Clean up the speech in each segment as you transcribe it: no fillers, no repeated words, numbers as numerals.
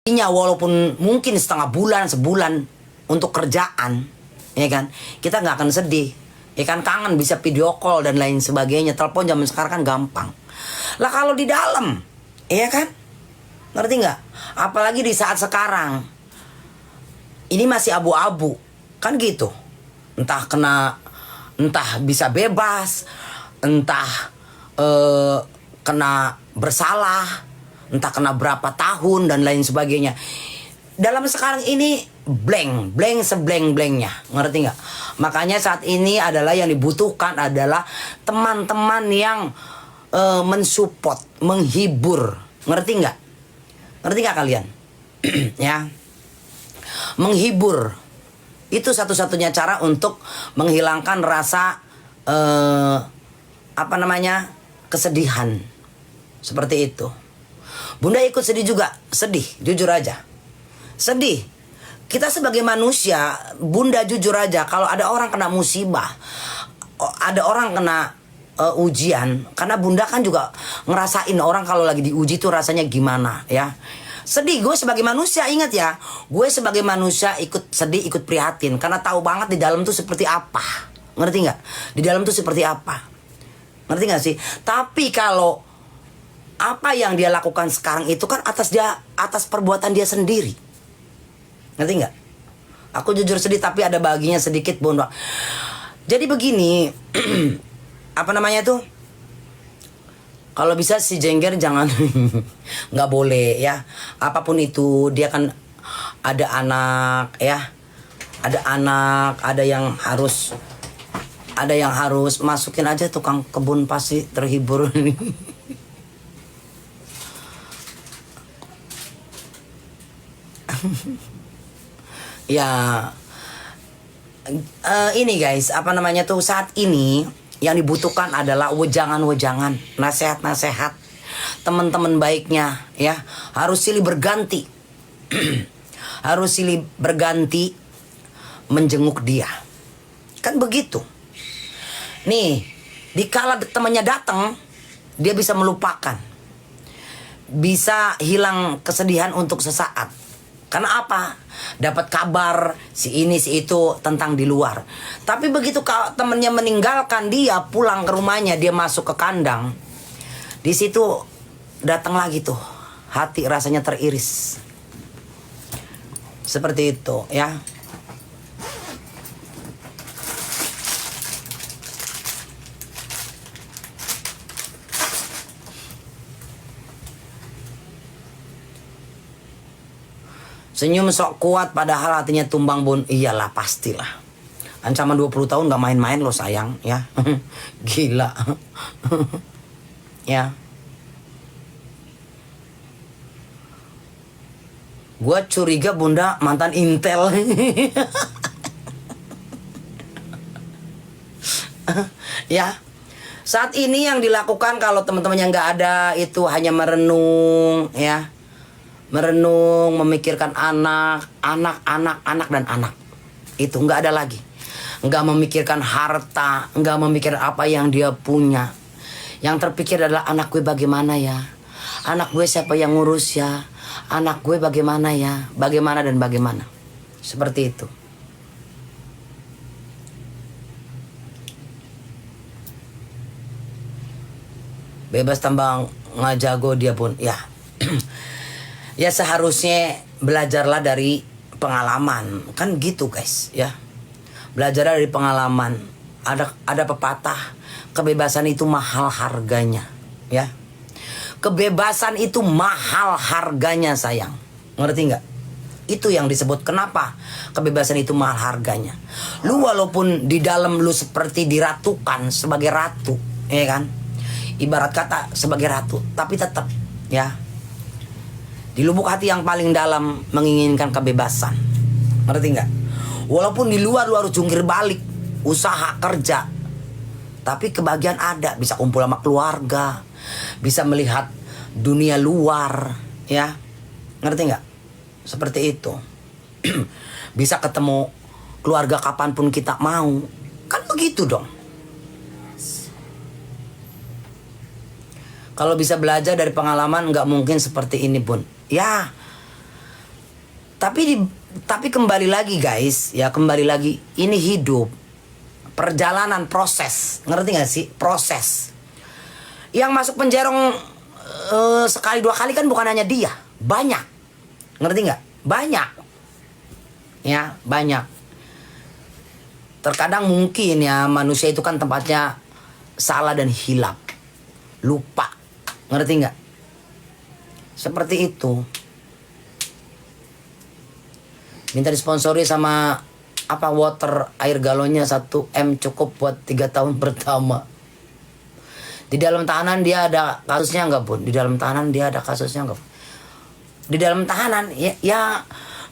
Walaupun mungkin setengah bulan, sebulan untuk kerjaan, ya kan, kita nggak akan sedih, ya kan, kangen bisa video call dan lain sebagainya. Telepon zaman sekarang kan gampang. Lah kalau di dalam, ya kan, ngerti nggak? Apalagi di saat sekarang, ini masih abu-abu, kan gitu. Entah bisa bebas, entah kena bersalah, entah kena berapa tahun dan lain sebagainya. Dalam sekarang ini blank sebleng-blengnya, ngerti nggak? Makanya saat ini adalah yang dibutuhkan adalah teman-teman yang mensupport, menghibur, ngerti nggak? Ngerti nggak kalian? Ya, menghibur itu satu-satunya cara untuk menghilangkan rasa kesedihan, seperti itu. Bunda ikut sedih juga, sedih, jujur aja. Sedih. Kita sebagai manusia, Bunda jujur aja, kalau ada orang kena musibah, ada orang kena ujian, karena Bunda kan juga ngerasain orang kalau lagi diuji tuh rasanya gimana, ya. Sedih, gue sebagai manusia, ingat ya, gue sebagai manusia ikut sedih, ikut prihatin, karena tahu banget di dalam tuh seperti apa. Ngerti nggak? Di dalam tuh seperti apa? Ngerti nggak sih? Tapi kalau apa yang dia lakukan sekarang itu kan atas perbuatan dia sendiri. Ngerti nggak? Aku jujur sedih, tapi ada baginya sedikit, Bunda. Jadi begini, kalau bisa si Jengger jangan, nggak boleh ya. Apapun itu, dia kan ada anak ya, ada yang harus masukin aja, tukang kebun pasti terhibur. Ya, ini guys, saat ini yang dibutuhkan adalah wejangan-wejangan, nasihat-nasihat, teman-teman baiknya, ya, harus silih berganti, harus silih berganti menjenguk dia, kan begitu. Nih, dikala temannya datang, dia bisa melupakan, bisa hilang kesedihan untuk sesaat. Karena apa? Dapat kabar si ini si itu tentang di luar. Tapi begitu kalau temennya meninggalkan dia, pulang ke rumahnya, dia masuk ke kandang, di situ datang lagi tuh hati rasanya teriris. Seperti itu ya. Senyum sok kuat padahal hatinya tumbang, Bun. Iyalah, pastilah. Ancaman 20 tahun gak main-main loh sayang, ya. Gila. Ya. Gua curiga Bunda mantan Intel. Ya. Saat ini yang dilakukan kalau teman-teman yang gak ada itu hanya merenung, ya. Merenung, memikirkan anak dan anak. Itu nggak ada lagi. Nggak memikirkan harta, nggak memikirkan apa yang dia punya. Yang terpikir adalah anak gue bagaimana ya? Anak gue siapa yang ngurus ya? Anak gue bagaimana ya? Bagaimana dan bagaimana. Seperti itu. Bebas tambang ngajago dia pun, ya. Ya seharusnya belajarlah dari pengalaman, kan gitu guys, ya. Belajar dari pengalaman. Ada pepatah, kebebasan itu mahal harganya, ya. Kebebasan itu mahal harganya sayang, ngerti nggak? Itu yang disebut kenapa kebebasan itu mahal harganya. Lu walaupun di dalam lu seperti diratukan sebagai ratu, ya kan? Ibarat kata sebagai ratu, tapi tetap, ya, di lubuk hati yang paling dalam menginginkan kebebasan. Ngerti nggak? Walaupun di luar lu harus jungkir balik, usaha kerja, tapi kebahagiaan ada. Bisa kumpul sama keluarga, bisa melihat dunia luar, ya. Ngerti nggak? Seperti itu. Bisa ketemu keluarga kapanpun kita mau. Kan begitu dong. Kalau bisa belajar dari pengalaman, nggak mungkin seperti ini, Bun. Ya, Tapi kembali lagi guys, ya kembali lagi, ini hidup, perjalanan, proses, ngerti gak sih? Proses. Yang masuk penjerong sekali dua kali kan bukan hanya dia, banyak, ngerti nggak? Banyak, ya banyak. Terkadang mungkin ya manusia itu kan tempatnya salah dan hilap, lupa, ngerti nggak? Seperti itu. Minta disponsori sama apa water, air galonnya 1 M cukup buat 3 tahun pertama. Di dalam tahanan dia ada kasusnya nggak Bun? Di dalam tahanan dia ada kasusnya nggak? Di dalam tahanan ya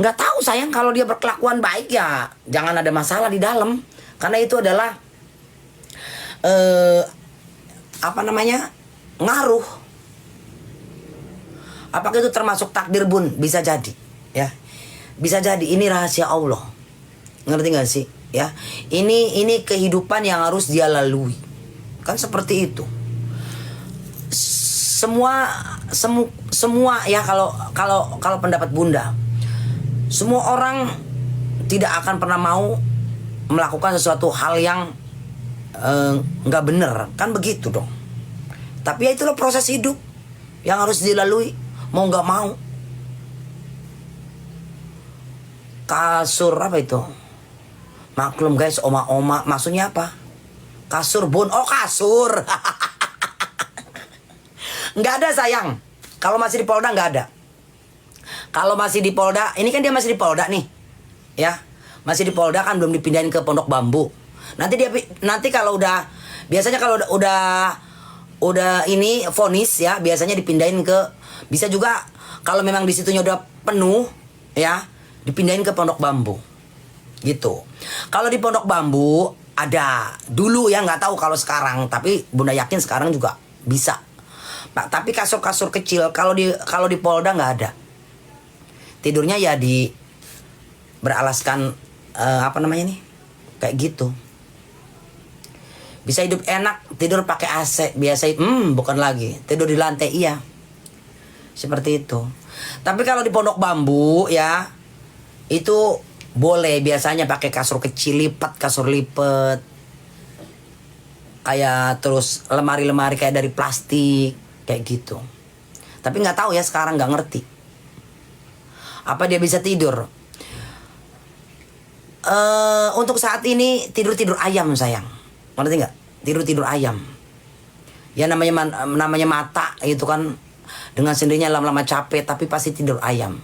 nggak tahu sayang, kalau dia berkelakuan baik ya jangan ada masalah di dalam, karena itu adalah apa namanya, ngaruh. Apakah itu termasuk takdir Bun? Bisa jadi, ya. Bisa jadi ini rahasia Allah. Ngerti gak sih? Ya. Ini kehidupan yang harus dia lalui. Kan seperti itu. Semua ya, kalau pendapat Bunda, semua orang tidak akan pernah mau melakukan sesuatu hal yang nggak bener, kan begitu dong. Tapi ya itulah proses hidup yang harus dilalui, mau nggak mau. Kasur apa itu? Maklum guys, oma-oma maksudnya apa? Kasur Bun, oh kasur. Nggak ada sayang. Kalau masih di Polda nggak ada. Kalau masih di Polda, ini kan dia masih di Polda nih, ya masih di Polda kan, belum dipindahin ke Pondok Bambu. Nanti kalau udah, biasanya kalau udah ini vonis ya, biasanya dipindahin ke, bisa juga kalau memang di situnya udah penuh ya, dipindahin ke Pondok Bambu gitu. Kalau di Pondok Bambu ada dulu ya, nggak tahu kalau sekarang, tapi Bunda yakin sekarang juga bisa Pak. Tapi kasur-kasur kecil kalau di Polda nggak ada. Tidurnya ya di beralaskan apa namanya nih, kayak gitu. Bisa hidup enak, tidur pakai AC biasa. Bukan lagi tidur di lantai, iya seperti itu. Tapi kalau di Pondok Bambu ya, itu boleh biasanya pakai kasur kecil lipat, kasur lipat, kayak terus lemari-lemari kayak dari plastik kayak gitu. Tapi nggak tahu ya sekarang, nggak ngerti apa dia bisa tidur. Untuk saat ini tidur ayam sayang, ngerti nggak? Tidur ayam. Ya namanya mata itu kan dengan sendirinya lama-lama capek, tapi pasti tidur ayam.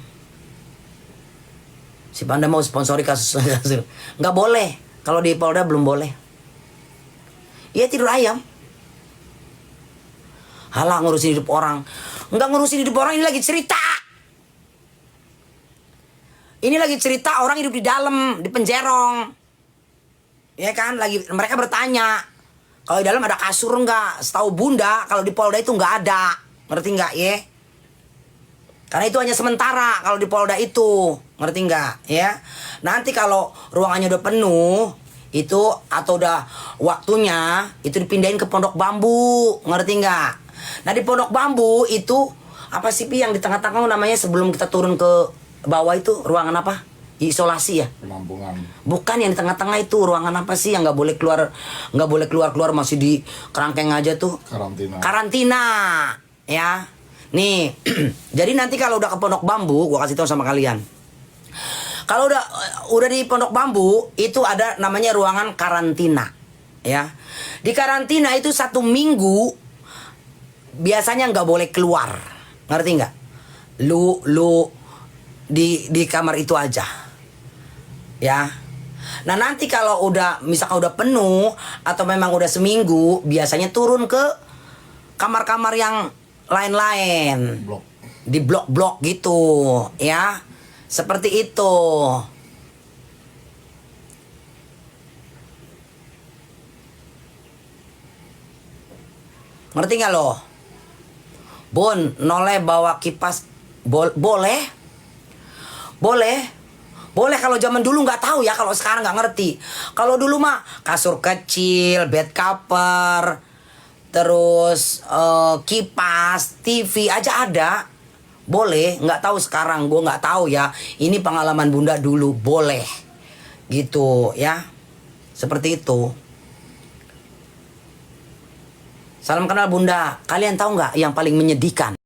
Si Panda mau sponsori kasus nggak boleh. Kalau di Polda belum boleh. Iya tidur ayam. Halah ngurusin hidup orang. Nggak ngurusin hidup orang, ini lagi cerita. Ini lagi cerita orang hidup di dalam, di penjerong. Ya kan, mereka bertanya, kalau di dalam ada kasur nggak? Setahu Bunda, kalau di Polda itu nggak ada. Ngerti nggak ya? Karena itu hanya sementara kalau di Polda itu, ngerti nggak ya? Nanti kalau ruangannya udah penuh itu, atau udah waktunya, itu dipindahin ke Pondok Bambu, ngerti nggak? Nah di Pondok Bambu itu apa sih Pi yang di tengah-tengah namanya, sebelum kita turun ke bawah itu ruangan apa? Isolasi ya? Penampungan. Bukan, yang di tengah-tengah itu ruangan apa sih yang nggak boleh keluar, masih di kerangkeng aja tuh? Karantina, ya. Nih, jadi nanti kalau udah ke Pondok Bambu, gua kasih tahu sama kalian. Kalau udah di Pondok Bambu, itu ada namanya ruangan karantina, ya. Di karantina itu 1 minggu biasanya nggak boleh keluar, ngerti nggak? Lu di kamar itu aja, ya. Nah nanti kalau misalkan udah penuh atau memang udah seminggu, biasanya turun ke kamar-kamar yang lain-lain, di blok-blok gitu ya, seperti itu. Ngerti nggak lo? Bun, noleh bawa kipas boleh kalau zaman dulu nggak tahu ya, kalau sekarang nggak ngerti. Kalau dulu mah kasur kecil, bed cover, terus kipas, TV aja ada, boleh, nggak tahu sekarang, gue nggak tahu ya. Ini pengalaman bunda dulu, boleh gitu ya, seperti itu. Salam kenal bunda. Kalian tahu nggak yang paling menyedihkan?